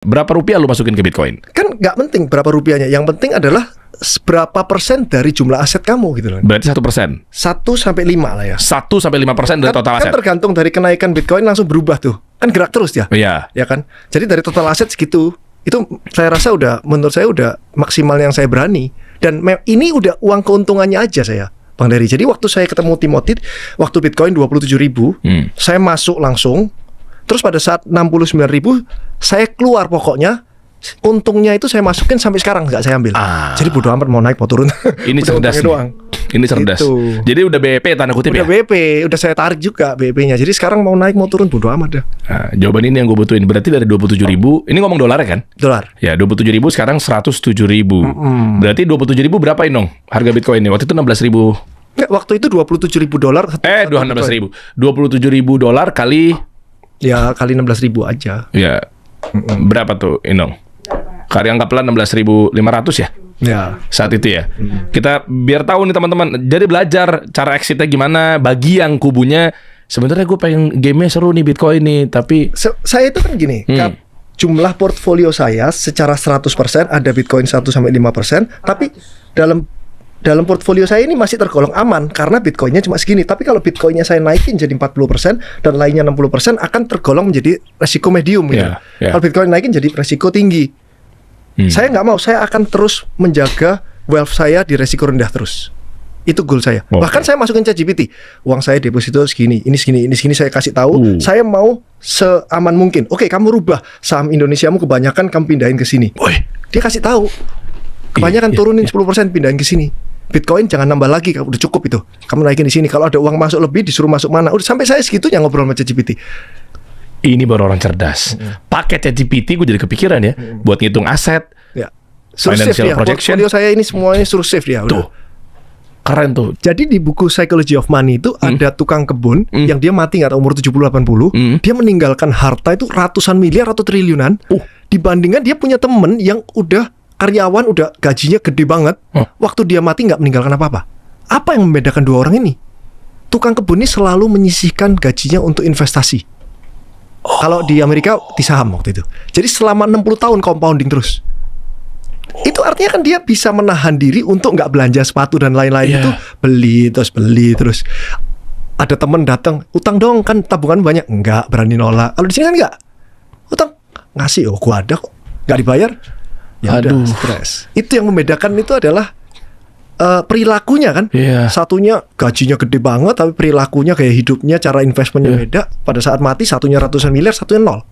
Berapa rupiah lu masukin ke Bitcoin? Kan nggak penting berapa rupiahnya. Yang penting adalah berapa persen dari jumlah aset kamu gitu loh. Berarti 1%. 1-5 lah ya. 1-5% dari total Kan aset. tergantung dari kenaikan Bitcoin langsung berubah tuh. Kan gerak terus ya. Iya. Ya kan. Jadi dari total aset segitu. Itu saya rasa menurut saya udah maksimal yang saya berani. Dan ini udah uang keuntungannya aja saya, Bang Dery. Jadi waktu saya ketemu Timothy, waktu Bitcoin 27.000, saya masuk langsung. Terus pada saat 69.000, saya keluar pokoknya. Untungnya itu saya masukin sampai sekarang nggak saya ambil. Jadi bodo amat mau naik mau turun. Ini cerdas nih. Ini cerdas. Gitu. Jadi udah BEP tanda kutip udah ya? BP, udah saya tarik juga BP-nya. Jadi sekarang mau naik mau turun bodo amat dah. Nah, jawaban ini yang gue butuhin. Berarti dari 27.000, ini ngomong dolar kan? Dolar. Ya, 27.000 sekarang 107.000. Berarti 27.000 berapa Inong? Harga Bitcoin ini? Waktu itu 16.000. Nggak, waktu itu $27.000. 16.000. $27.000 kali... Ya kali 16.000 aja. Ya. Berapa tuh Inong? Kali anggaplah 16.500 ya? Ya. Saat itu ya. Kita biar tahu nih teman-teman. Jadi belajar cara exitnya gimana. Bagi yang kubunya, sebenarnya gue pengen gamenya seru nih Bitcoin nih, tapi saya itu kan gini, jumlah portfolio saya secara 100% ada Bitcoin 1-5%, tapi dalam portfolio saya ini masih tergolong aman karena Bitcoinnya cuma segini. Tapi kalau Bitcoinnya saya naikin jadi 40% dan lainnya 60% akan tergolong menjadi resiko medium gitu. Kalau Bitcoin naikin jadi resiko tinggi. Saya nggak mau, saya akan terus menjaga wealth saya di resiko rendah terus. Itu goal saya. Bahkan saya masukin ChatGPT, uang saya deposito segini, ini segini, saya kasih tahu. Saya mau seaman mungkin. Oke, kamu rubah saham Indonesiamu kebanyakan kamu pindahin ke sini. Dia kasih tahu. Kebanyakan turunin 10% pindahin ke sini. Bitcoin jangan nambah lagi, udah cukup itu. Kamu naikin di sini. Kalau ada uang masuk lebih disuruh masuk mana. Udah sampai saya segitunya ngobrol sama ChatGPT. Ini baru orang cerdas. Pakai ChatGPT gue jadi kepikiran ya buat ngitung aset. Ya. Financial projection. Portfolio saya ini semuanya suruh save dia. Tuh. Keren tuh. Jadi di buku Psychology of Money itu ada tukang kebun yang dia mati nggak tahu umur 70-80. Dia meninggalkan harta itu ratusan miliar atau triliunan. Dibandingkan dia punya temen yang udah karyawan, udah gajinya gede banget. Waktu dia mati nggak meninggalkan apa-apa. Apa yang membedakan dua orang ini? Tukang kebun ini selalu menyisihkan gajinya untuk investasi. Kalau di Amerika di saham waktu itu. Jadi selama 60 tahun compounding terus. Itu artinya kan dia bisa menahan diri untuk nggak belanja sepatu dan lain-lain itu beli terus. Ada temen datang, utang dong kan tabungan banyak, nggak berani nolak. Kalau di sini kan nggak, utang ngasih, gua ada kok, nggak dibayar, ya udah stres. Itu yang membedakan itu adalah perilakunya kan. Satunya gajinya gede banget tapi perilakunya kayak hidupnya, cara investmentnya beda. Pada saat mati satunya ratusan miliar, satunya nol.